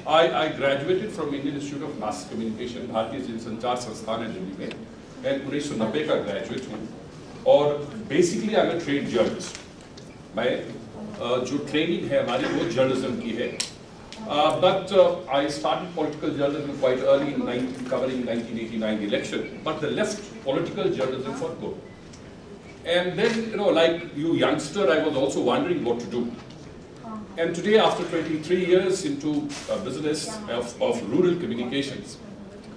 I graduated from Indian Institute of Mass Communication, भारतीय जनसंचार संस्थान है दिल्ली में, मैं 1990 का ग्रेजुएट हूँ और basically I am a trained journalist. मैं जो ट्रेनिंग है हमारी वो जर्नलिज्म की है, but I started political journalism quite early covering 1989 election, but the left political journalism for good. And then, like you youngster, I was also wondering what to do. And today, after 23 years into business of rural communications,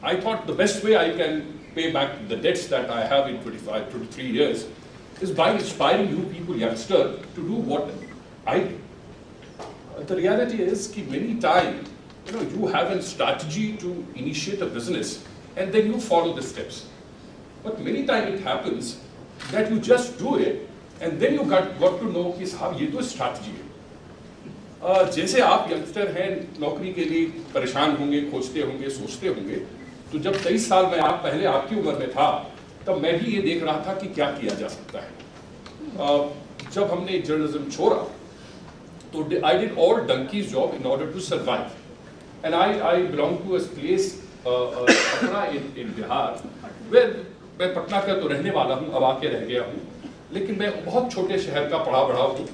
I thought the best way I can pay back the debts that I have in 23 years is by inspiring you people, youngster, to do what I do. The reality is that many times, you have a strategy to initiate a business and then you follow the steps. But many times it happens that you just do it and then you got to know कि साहब ये तो strategy है। जैसे आप youngster हैं, नौकरी के लिए परेशान होंगे, खोजते होंगे, सोचते होंगे, तो जब 23 साल में पहले आपकी उम्र में था, तब मैं भी ये देख रहा था कि क्या किया जा सकता है। जब हमने जर्नलिज्म छोड़ा, तो I did all donkey's job in order to survive, and I belong to a place Patna in Bihar, where मैं पटना का तो रहने वाला हूँ, अब आके रह गया हूँ, लेकिन मैं बहुत छोटे शहर का पढ़ा बढ़ा हूँ,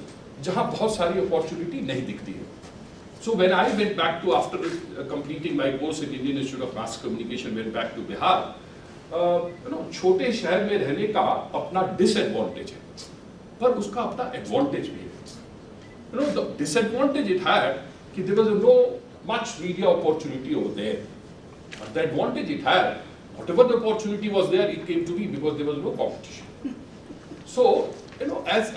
जहाँ बहुत सारी अपॉर्चुनिटी नहीं दिखती है। So when I went back to, after completing my course in Indian Institute of Mass Communication, went back to Bihar, छोटे शहर में रहने का अपना डिसएडवांटेज है, पर उसका अपना एडवांटेज भी है। The disadvantage it had कि there was no much media opportunity over there, but the advantage it had, whatever the opportunity was there, it came to me because there was no competition. So as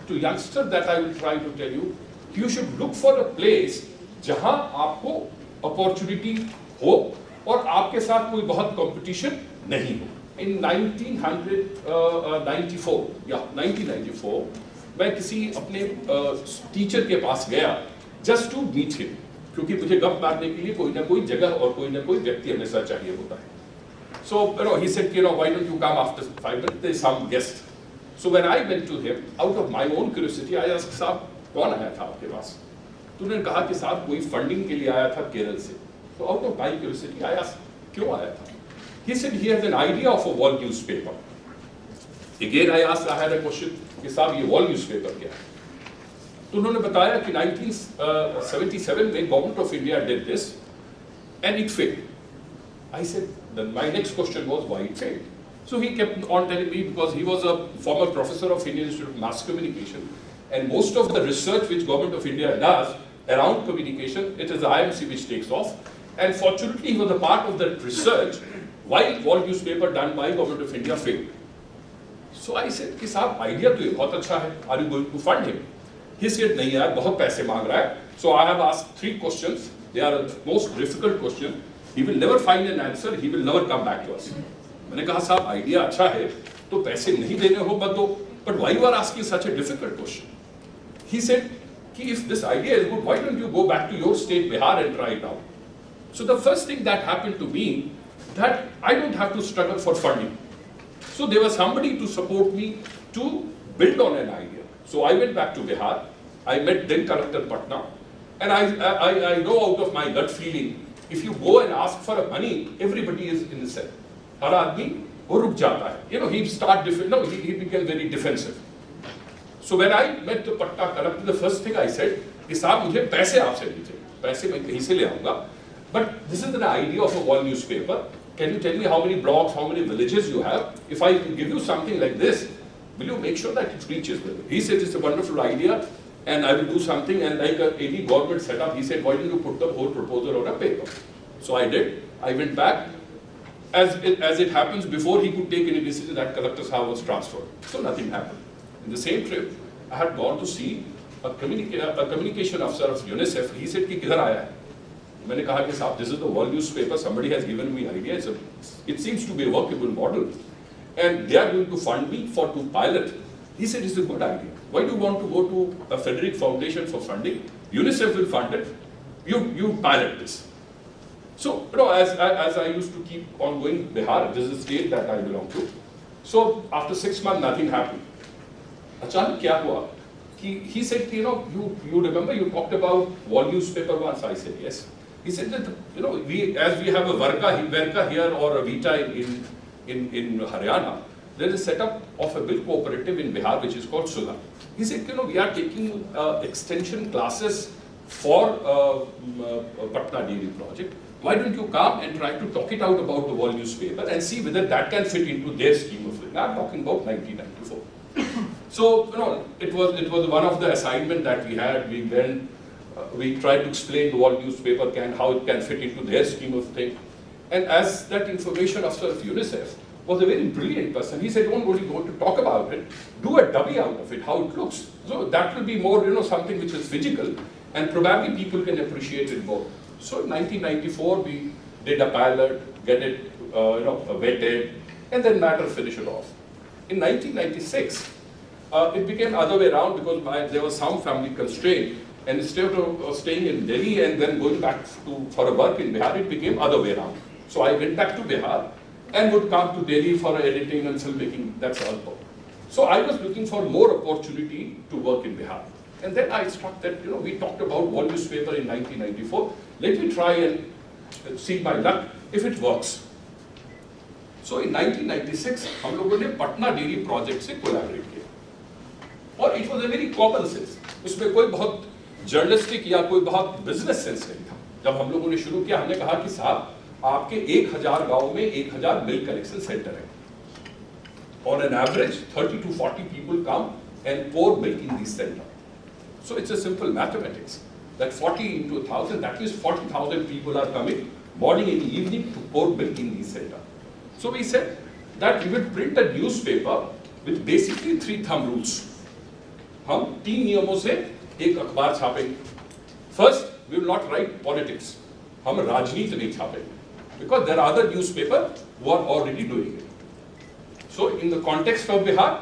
to youngster, that I will try to tell you, you should look for a place जहाँ आपको opportunity हो और आपके साथ कोई बहुत competition नहीं हो। In 1994, मैं किसी अपने टीचर के पास गया just to meet him, क्योंकि मुझे गप मारने के लिए कोई ना कोई जगह और कोई ना कोई व्यक्ति हमेशा चाहिए होता है। So he said, why don't you come after 5 minutes? There is some guest. So when I went to him, out of my own curiosity, I asked, साहब कौन आया था आपके पास? तो उन्होंने कहा कि साहब कोई फंडिंग के लिए आया था केरल से। So out of my curiosity, I asked, क्यों आया था? He said he has an idea of a wall newspaper. Again I asked, I had a question कि साहब ये wall newspaper क्या है? तो उन्होंने बताया कि 1977 में Government of India did this and it failed. I said, then my next question was why it failed. So he kept on telling me, because he was a former professor of Indian Institute of Mass Communication, and most of the research which Government of India does around communication, it is the IMC which takes off. And fortunately, he was a part of that research while wall newspaper done by Government of India failed. So I said, कि साहब idea तो ये बहुत अच्छा है, are you going to fund him? He said, नहीं यार, बहुत पैसे मांग रहा है. So I have asked 3 questions. They are the most difficult question. He will never find an answer. He will never come back to us. मैंने कहा साहब आइडिया अच्छा है तो पैसे नहीं देने हो मत दो, but why you are asking such a difficult question? He said कि if this idea is good, why don't you go back to your state Bihar and try it out? So the first thing that happened to me, that I don't have to struggle for funding. So there was somebody to support me to build on an idea. So I went back to Bihar. I met then Collector Patna, and I know out of my gut feeling, if you go and ask for money, everybody is in the cell. हर आदमी वो रुक जाता है, he became very defensive. So when I met the Patna collector, the first thing I said कि साहब मुझे पैसे आपसे नहीं चाहिए, पैसे मैं कहीं से ले आऊँगा, but this is the idea of a wall newspaper. Can you tell me how many blocks, how many villages you have? If I give you something like this, will you make sure that it reaches them? He said it's a wonderful idea, and I will do something. And like any government setup, he said, why don't you put the whole proposal on a paper? So I did. I went back. As it happens, before he could take any decision, that collector's house was transferred. So nothing happened. In the same trip, I had gone to see a communication officer of UNICEF. He said, कि किधर आया है? मैंने कहा कि साहब, this is the world newspaper. Somebody has given me idea. It seems to be a workable model, and they are going to fund me to pilot. He said, it's a good idea. Why do you want to go to a Frederick Foundation for funding? UNICEF will fund it. You pilot this. So, as I used to keep on going, Bihar, this is the state that I belong to. So, after 6 months, nothing happened. अचानक क्या हुआ he said, you remember you talked about wall newspaper once? I said yes. He said that we have a Verka here or a Vita in Haryana, there is a setup of a milk cooperative in Bihar which is called Sula. He said, we are taking extension classes for Patna Dairy project. Why don't you come and try to talk it out about the wall newspaper and see whether that can fit into their scheme of living. I'm talking about 1994. So, it was one of the assignment that we had. We went, we tried to explain the wall newspaper how it can fit into their scheme of thing. And as that information officer of UNICEF was a very brilliant person, he said, don't only go to talk about it, do a dummy out of it, how it looks. So that will be more, something which is physical, and probably people can appreciate it more. So in 1994, we did a pilot, get it, vetted, and then matter finish it off. In 1996, it became other way around because there was some family constraint, and instead of staying in Delhi and then going back for a work in Bihar, it became other way around. So I went back to Bihar and would come to Delhi for editing and filmmaking, that's all. So I was looking for more opportunity to work in Bihar. And then I struck that, we talked about wall newspaper in 1994. Let me try and see my luck if it works. So in 1996, हम लोगों ने Patna dairy project से collaborate किया, और it was a very common sense. उसमें कोई बहुत journalistic या कोई बहुत बिजनेस सेंस नहीं था. जब हम लोगों ने शुरू किया, हमने कहा कि साहब आपके 1000 गांव में 1000 मिल्क कलेक्शन सेंटर है. On an average, 30 to 40 people come and pour milk in these centers. So it's a simple mathematics. That 40 into 1000, that means 40,000 people are coming morning and evening to pour milk in these centers. So we said that we will print a newspaper with basically 3 thumb rules. हम 3 नियमों से एक अखबार छापेंगे. First, we will not write politics. हम राजनीति नहीं छापेंगे. Because there are other newspapers who are already doing it. So in the context of Bihar,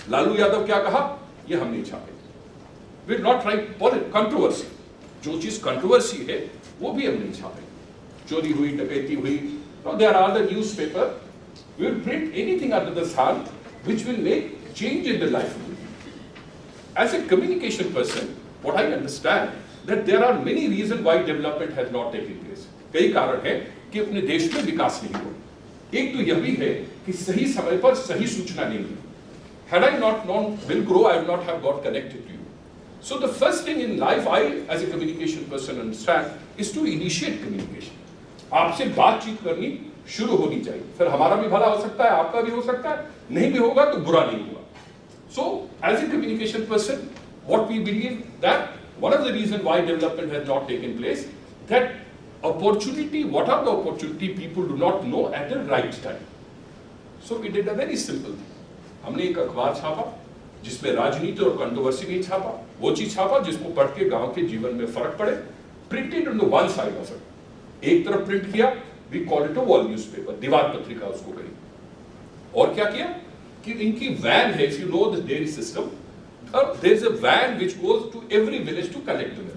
Lalu Yadav क्या कहा, ये हम नहीं छापेंगे. We will not write controversy. जो चीज कंट्रोवर्सी है, वो भी हम नहीं छापेंगे. चोरी हुई, डकैती हुई. Now there are other newspapers. We will print anything under the sun which will make change in the life of the people. As a communication person, what I understand that there are many reasons why development has not taken place. कई कारण हैं कि अपने देश में विकास नहीं हुआ. एक तो यह भी है कि सही समय पर सही सूचना नहीं मिली. Had I not known Wilgrow, I would not have got connected to you. So the first thing in life, I as a communication person understand, is to initiate communication. आपसे बातचीत करनी शुरू होनी चाहिए. फिर हमारा भी भला हो सकता है, आपका भी हो सकता है, नहीं भी होगा तो बुरा नहीं होगा. So as a communication person, what we believe that one of the reasons why development has not taken place, that opportunity, what are the opportunity people do not know at the right time. So we did a very simple thing. हमने एक अखबार छापा जिसमें राजनीति और controversy नहीं छापा, वो चीज छापा जिसको पढ़ के गांव के जीवन में फर्क पड़े. Printed on the one side of it. एक तरफ प्रिंट किया, we call it a wall newspaper, दीवार पत्रिका उसको कही. और क्या किया कि इनकी वैन है, if you know the dairy system, there is a van which goes to every village to collect the milk.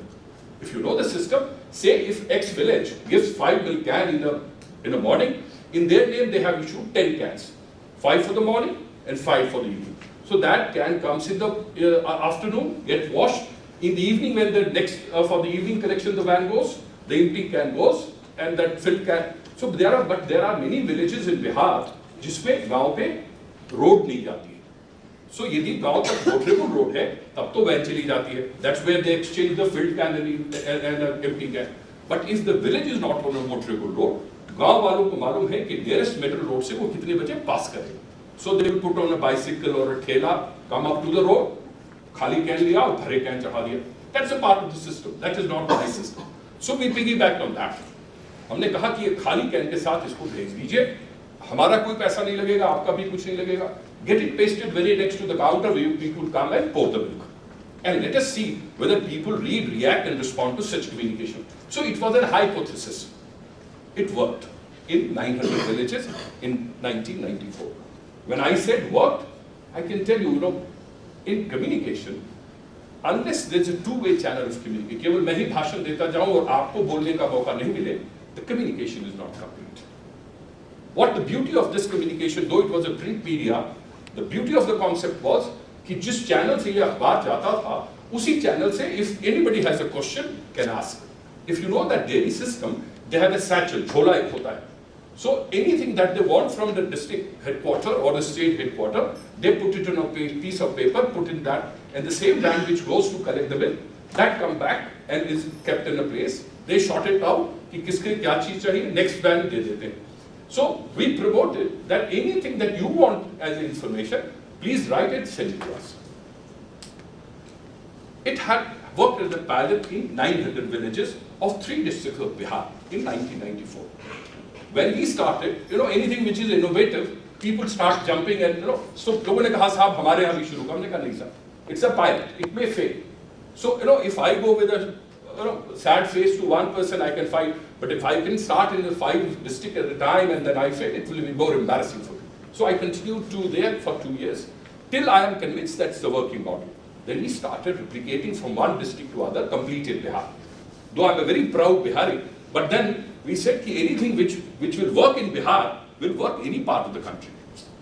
If you know the system, say if X village gives 5 milk cans in the morning, in their name they have issued 10 cans, 5 for the morning and 5 for the evening. So that can comes in the afternoon, get washed. In the evening, when the next for the evening collection the van goes, the empty can goes and that filled can. So there are many villages in Bihar जिसमें गांव पे road नहीं जाती है. So यदि गांव तक motorable road है, तब तो वैन चली जाती है. That's where they exchange the filled can and empty can. But if the village is not on a motorable road, गांव वालों को मालूम है कि nearest metal road से वो कितने बजे पास करेंगे. So they will put on a bicycle or a ठेला, come up to the road, खाली कैन लिया और भरे कैन चढ़ा दिया. That's a part of the system. That is not my system. So we piggybacked on that. हमने कहा कि ये खाली कैन के साथ इसको भेज दीजिए, हमारा कोई पैसा नहीं लगेगा, आपका भी कुछ नहीं लगेगा. Get it pasted very next to the counter where people come and pour the milk. And let us see whether people read, react and respond to such communication. So it was a hypothesis. It worked in 900 villages in 1994. When I said worked, I can tell you, in communication, unless there's a two-way channel of communication, केवल मैं ही भाषण देता जाऊं और आपको बोलने का मौका नहीं मिले, the communication is not complete. What the beauty of this communication, though it was a print media, the beauty of the concept was कि कि जिस चैनल से ये अखबार जाता था उसी चैनल से if anybody has a question can ask. If you know that dairy system they have a satchel, झोला एक होता है, so anything that they want from the district headquarter or the state headquarter, they put it on a piece of paper, put in that, and the same van which goes to collect the bill, that come back and is kept in a place. They sort it out कि किसके क्या चीज चाहिए, next van दे देते हैं. So we promoted that anything that you want as information, please write it, send it to us. It had worked as a pilot in 900 villages of 3 districts of Bihar in 1994. When we started, you know, anything which is innovative, people start jumping and, you know, so लोगों ने कहा साहब हमारे यहाँ भी शुरू कर, हमने कहा नहीं साहब, it's a pilot, it may fail. So, you know, if I go with a, you know, sad face to one person, I can fight, but if I can start in the 5 districts at a time and then I fail, it will be more embarrassing for me. So I continued to there for 2 years, till I am convinced that's the working model. Then we started replicating from one district to other, complete in Bihar. Though I'm a very proud Bihari, but then we said that anything which will work in Bihar will work any part of the country.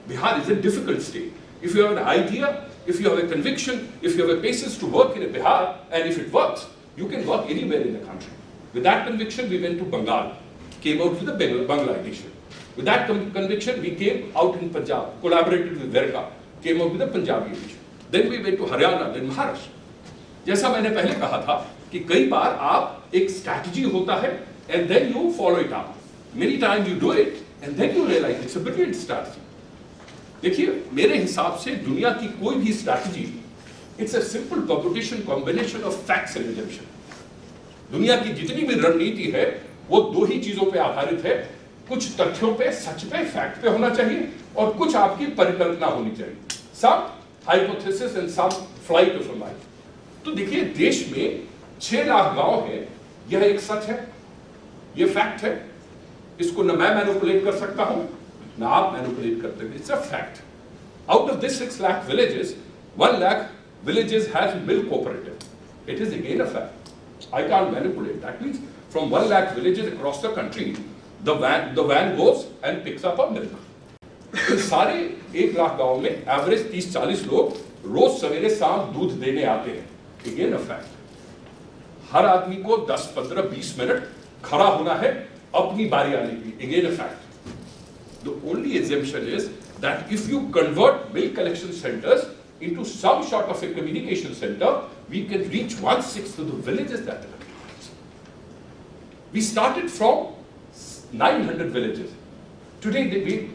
Bihar is a difficult state. If you have an idea, if you have a conviction, if you have a basis to work in a Bihar, and if it works, you can work anywhere in the country. With that conviction, we went to Bengal, came out with the Bangla edition. With that conviction, we came out in Punjab, collaborated with Verka, came out with the Punjabi edition. Then we went to Haryana, then Maharashtra. जैसा मैंने पहले कहा था कि कई बार आप एक strategy होता है and then you follow it up. Many times you do it and then you realize it's a brilliant strategy. देखिए मेरे हिसाब से दुनिया की कोई भी strategy it's a simple permutation combination of facts and assumption. दुनिया की जितनी भी रणनीति है वो 2 ही चीजों पे आधारित है, कुछ तथ्यों पे, सच पे, फैक्ट पे होना चाहिए और कुछ आपकी परिकल्पना होनी चाहिए, some hypothesis and some flight of a mind. तो देखिए देश में 6 लाख गांव है, यह एक सच है, ये फैक्ट है, इसको न मैं मैनिपुलेट कर सकता हूं न आप मैनिपुलेट करते हैं, it's a fact. Out of this 6 lakh villages, 1 lakh villages has milk cooperative. It is again a fact. I can't manipulate. That means from 1 lakh villages across the country, the van goes and picks up a milk. सारे 1 लाख गांव में average 30-40 लोग रोज सवेरे शाम दूध देने आते हैं. Again a fact. हर आदमी को 10, 15, 20 मिनट खड़ा होना है अपनी बारी आने की. Again a fact. The only assumption is that if you convert milk collection centers into some sort of a communication center, we can reach 1/6 of the villages that are large. We started from 900 villages. Today,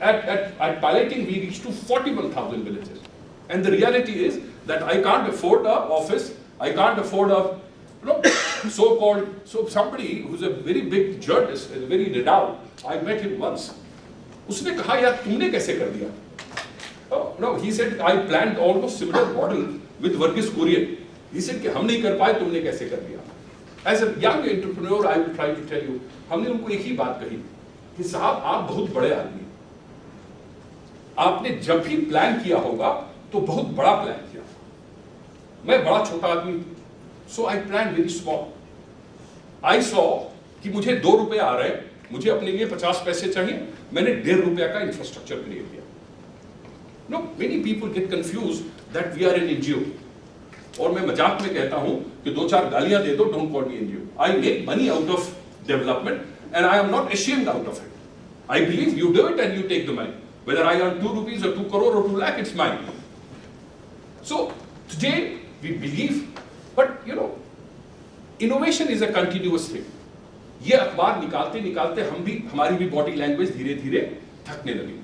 at piloting, we reached to 41,000 villages. And the reality is that I can't afford an office, I can't afford a so-called, so somebody who's a very big journalist, very renowned, I met him once. उसने कहा यार तुमने कैसे कर दिया? No, he said I planned almost similar model with Verghese Kurian. He said कि हम नहीं कर पाए, तुमने कैसे कर दिया? As a young entrepreneur, I will try to tell you, हमने उनको एक ही बात कही कि साहब आप बहुत बड़े आदमी, आपने जब भी प्लान किया होगा तो बहुत बड़ा प्लान किया. मैं बड़ा छोटा आदमी, so I planned very small. I saw कि मुझे 2 रुपए आ रहे हैं, मुझे अपने लिए 50 पैसे चाहिए, मैंने 1.5 रुपया का इंफ्रास्ट्रक्चर क्रिएट किया. No, many people get confused that we are an NGO. और मैं मजाक में कहता हूं कि 2-4 गालियां दे दो, don't call me NGO. I make money out of development and I am not ashamed out of it. I believe you do it and you take the money. Whether I earn 2 rupees or 2 crore or 2 lakh, it's mine. So today we believe, but you know, innovation is a continuous thing. ये अखबार निकालते निकालते हमारी भी body language धीरे धीरे थकने लगी.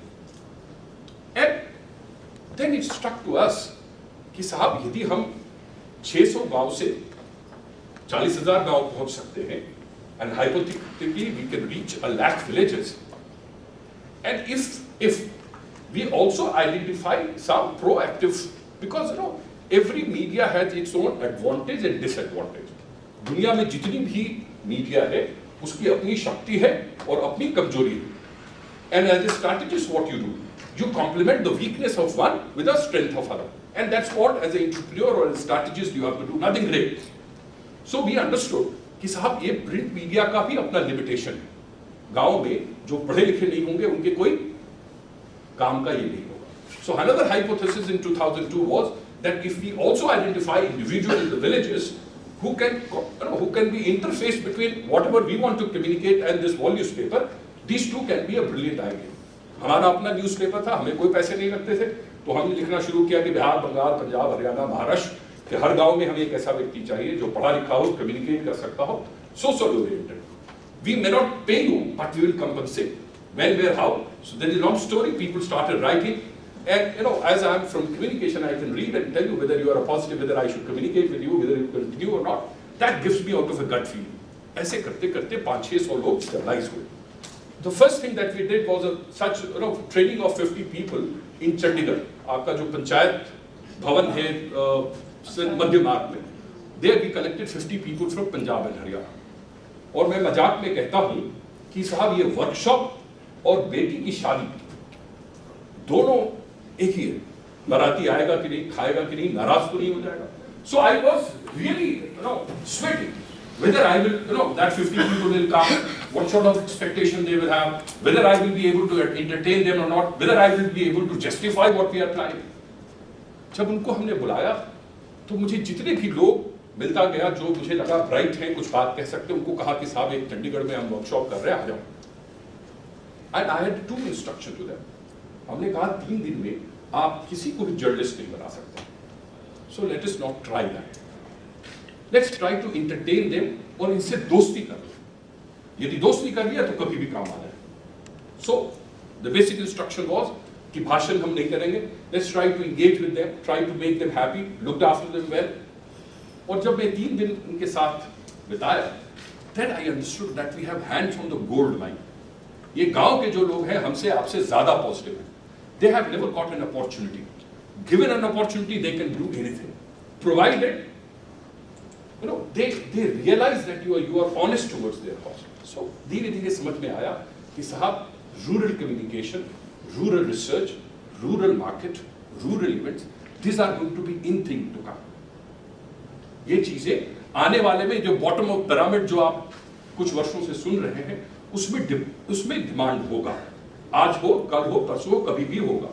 And then it struck to us कि साहब यदि हम 600 गांव से 40,000 गांव पहुंच सकते हैं, and hypothetically we can reach 1 lakh villages, and if we also identify some proactive, because you know every media has its own advantage and disadvantage. दुनिया में जितनी भी मीडिया है उसकी अपनी शक्ति है और अपनी कमजोरी है. And as a strategist, what you do, you complement the weakness of one with the strength of other, and that's what as an entrepreneur or as a strategist you have to do. Nothing great. So we understood कि साहब ये print media का भी अपना limitation है. गांव में जो पढ़े लिखे नहीं होंगे उनके कोई काम का ये नहीं होगा. So another hypothesis in 2002 was that if we also identify individuals in the villages who can be interface between whatever we want to communicate and this wall newspaper, these two can be a brilliant idea. हमारा अपना newspaper था, हमें कोई पैसे नहीं लगते थे, तो हमने लिखना शुरू किया कि बिहार, बंगाल, पंजाब, हरियाणा, महाराष्ट्र के हर गांव में हमें एक ऐसा व्यक्ति चाहिए जो पढ़ा लिखा हो, कम्युनिकेट कर सकता हो, social oriented. We may not pay you, but we will compensate. When, where, how? So there is a long story. People started writing, and as I am from communication, I can read and tell you whether you are a positive, whether I should communicate with you, whether you continue or not. That gives me out of a gut feeling. ऐसे करते करते 500-600 लोग stabilize हुए. The first thing that we did was such training of 50 people in Chandigarh. आपका जो पंचायत भवन है मध्य मार्ग में, there we collected 50 people from Punjab and Haryana. और मैं मजाक में कहता हूं कि साहब ये वर्कशॉप और बेटी की शादी दोनों एक ही है. बाराती आएगा कि नहीं, खाएगा कि नहीं, नाराज तो नहीं हो जाएगा. So I was really sweating whether I will that 50 people will come, what sort of expectation they will have, whether I will be able to entertain them or not, whether I will be able to justify what we are planning. जब उनको हमने बुलाया तो मुझे जितने भी लोग मिलता गया जो मुझे लगा ब्राइट हैं, कुछ बात कह सकते, उनको कहा कि साहब एक चंडीगढ़ में हम वर्कशॉप कर रहे हैं, आ जाओ. And I had 2 instruction to them. हमने कहा 3 दिन में आप किसी को भी जर्नलिस्ट नहीं बना सकते. So let us not try that. Let's try to entertain them और इनसे दोस्ती कर लो. यदि दोस्ती कर लिया तो कभी भी काम आ जाए. So the basic instruction was कि भाषण हम नहीं करेंगे. Let's try to engage with them, try to make them happy, look after them well. और जब मैं 3 दिन उनके साथ बिताया, then I understood that we have hands on the gold mine. ये गांव के जो लोग हैं हमसे आपसे ज्यादा पॉजिटिव हैं. They have never got an opportunity. Given an opportunity, they can do anything, provided they realize that you are honest towards their cause. So धीरे-धीरे समझ में आया कि साहब rural communication, rural research, rural market, rural events, these are going to be in thing to come. ये चीजें आने वाले में जो बॉटम ऑफ पिरामिड जो आप कुछ वर्षों से सुन रहे हैं उसमें डिमांड होगा. आज हो, कल हो, परसों हो, कभी भी होगा.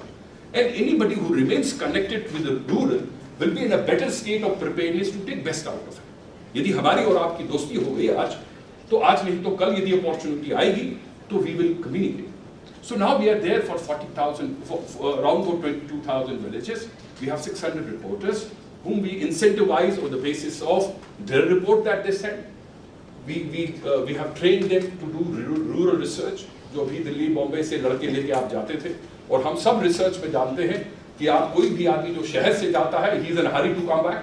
And anybody who remains connected with the rural will be in a better state of preparedness to take best out of it. यदि हमारी और आपकी दोस्ती हो गई आज, तो आज नहीं तो कल यदि अपॉर्चुनिटी आएगी तो we will communicate. So now we are there for 40,000, around 22,000 villages. We have 600 reporters whom we incentivize on the basis of their report that they send. We have trained them to do rural research. जो भी दिल्ली बॉम्बे से लड़के लेके आप जाते थे, और हम सब रिसर्च में जानते हैं कि आप कोई भी आदमी जो शहर से जाता है, he is in a hurry to come back,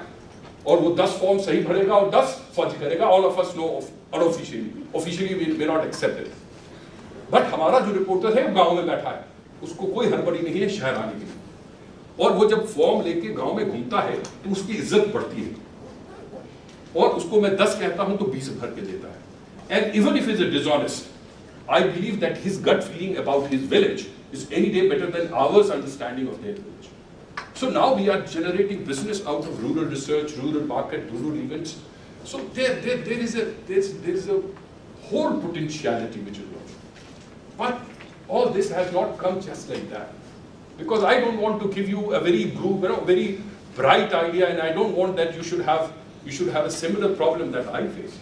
और वो 10 फॉर्म सही भरेगा और 10 फर्ज करेगा. All of us know unofficially, officially we may not accept it. But हमारा जो रिपोर्टर है वो गांव में बैठा है, उसको कोई हड़बड़ी नहीं है शहर आने की. और वो जब फॉर्म लेके गांव में घूमता है तो उसकी इज्जत बढ़ती है, और उसको मैं 10 कहता हूं तो 20 भर के देता है. And even if is a dishonest, I believe that his gut feeling about his village is any day better than our understanding of their village. So now we are generating business out of rural research, rural market, rural events. So there is a whole potentiality which is lost. But all this has not come just like that, because I don't want to give you a very bright idea, and I don't want that you should have a similar problem that I face.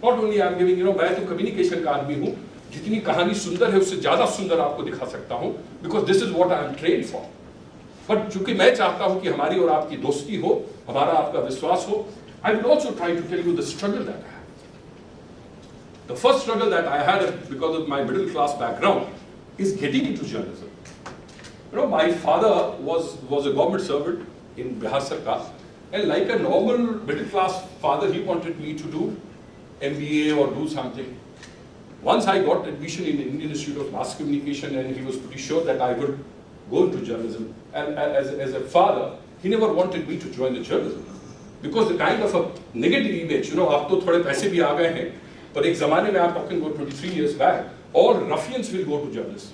Not only I am giving, मैं तो communication का आदमी हूँ, जितनी कहानी सुंदर है उससे ज्यादा सुंदर आपको दिखा सकता हूं, because this is what I am trained for. But चूंकि मैं चाहता हूं कि हमारी और आपकी दोस्ती हो, हमारा आपका विश्वास हो, I will also try to tell you the struggle that I had. The first struggle that I had because of my middle class background is getting into journalism. My father was a government servant in Bihar sarkar, and like a normal middle class father he wanted me to do MBA or do something. Once I got admission in the Indian Institute of Mass Communication, and he was pretty sure that I would go into journalism. And as a father, he never wanted me to join the journalism, because the kind of a negative image, अब तो थोड़े पैसे भी आ गए हैं, पर एक ज़माने में I'm talking about 23 years back, all ruffians will go to journalism.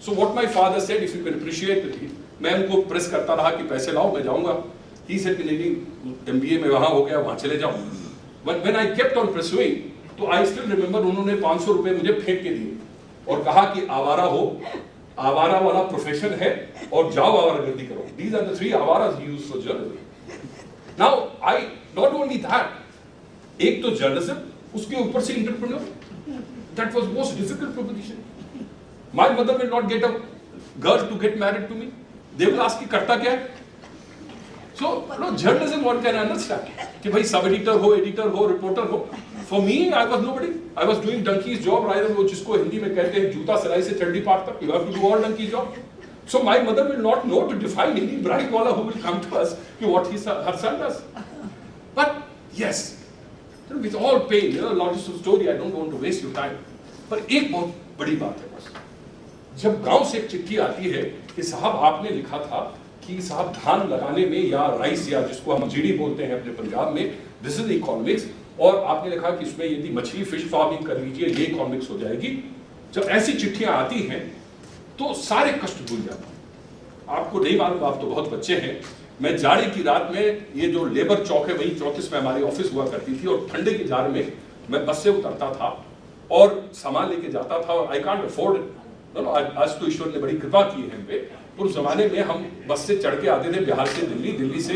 So what my father said, if you can appreciate it, मैं उनको प्रेस करता रहा कि पैसे लाओ, मैं जाऊँगा. He said कि नहीं, MBA में वहाँ हो गया, वहाँ चले जाओ. But when I kept on pursuing, तो I still remember उन्होंने 500 रुपए मुझे फेंक के दिए और कहा कि आवारा हो आवारा वाला प्रोफेशन है और जाओ आवारागर्दी करो. These are the three आवारास he used for journalism. Now I not only that, एक तो जर्नलिज्म, उसके ऊपर से entrepreneur. That was most difficult proposition. My mother will not get a girl to get married to me. They will ask कि करता क्या है? So no, journalism one can understand कि भाई सब एडिटर हो, एडिटर हो, रिपोर्टर हो. For me, I was nobody. I was doing donkey's job rather than वो जिसको हिंदी में कहते हैं जूता सिलाई से चड्डी पाट तक. You have to do all donkey's job. So my mother will not know to define any bright caller who will come to us कि what her son does. But yes, with all pain, lots of story. I don't want to waste your time. पर एक बहुत बड़ी बात है बस. जब गांव से एक चिट्ठी आती है कि साहब आपने लिखा था कि साहब धान लगाने में या राइस या जिसको हम जीडी बोलते हैं अपने पंजाब में, दिस इज इकोनॉमिक्स, और आपने लिखा कि इसमें यदि मछली फिश फार्मिंग कर लीजिए ये इकोनॉमिक्स हो जाएगी. जब ऐसी चिट्ठियां आती हैं तो सारे कष्ट भूल जाता हूं. आपको नहीं मालूम, आप तो बहुत बच्चे हैं. मैं जाड़े की रात में, ये जो लेबर चौक है वही 34 में हमारी ऑफिस हुआ करती थी, और ठंडे की जार में मैं बस से उतरता था और सामान लेके जाता था. और आई कांट अफोर्ड इट. आज तो ईश्वर ने बड़ी कृपा की है हम पे. उस जमाने में हम बस से चढ़ के आते थे बिहार से दिल्ली, दिल्ली से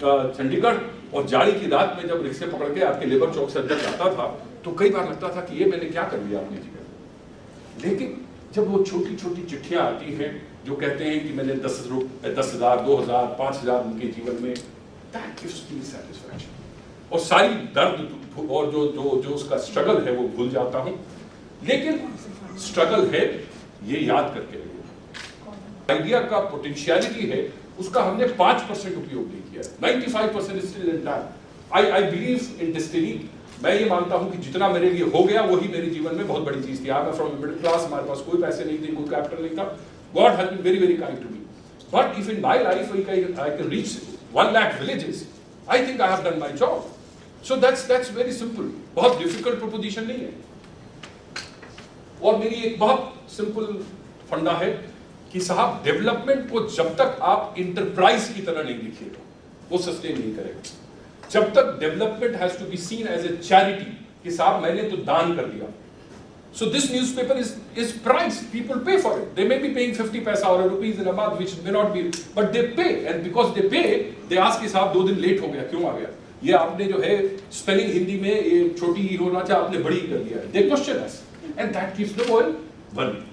चंडीगढ़, और जाड़ी की रात में जब रिक्शे पकड़ के आपके लेबर चौक से अंदर जाता था तो कई बार लगता था कि ये मैंने क्या कर लिया अपने जीवन. लेकिन जब वो छोटी छोटी चिट्ठियां आती हैं जो कहते हैं कि मैंने 10,000, 2,000, 5,000 उनके जीवन में, that gives me satisfaction. और सारी दर्द और जो उसका स्ट्रगल है वो भूल जाता हूं. लेकिन स्ट्रगल है ये याद करके रहिए. आइडिया का पोटेंशियलिटी है उसका हमने 5% उपयोग नहीं किया. 95% is still intact. I believe in destiny. मैं ये मानता हूं कि जितना मेरे लिए हो गया वही मेरे जीवन में बहुत बड़ी चीज थी. I am from middle class, हमारे पास कोई पैसे नहीं थे, कोई कैपिटल नहीं था. God has been very very kind to me. But if in my life I can reach 1 lakh villages, I think I have done my job. So that's very simple. बहुत difficult proposition नहीं है. और मेरी एक बहुत simple फंडा है कि साहब डेवलपमेंट को जब तक आप इंटरप्राइज की तरह नहीं लिखिएगा वो सस्टेन नहीं करेगा. जब तक development has to be seen as a charity कि साहब मैंने तो दान कर दिया. So this newspaper is price. People pay for it. They may be paying 50 paisa और rupees in a month which may not be, but they pay, and because they पे they ask कि साहब 2 दिन लेट हो गया, क्यों आ गया? ये आपने जो है स्पेलिंग हिंदी में ये छोटी ही होना चाहिए, आपने बड़ी कर दिया. They question us, and that keeps the oil burning.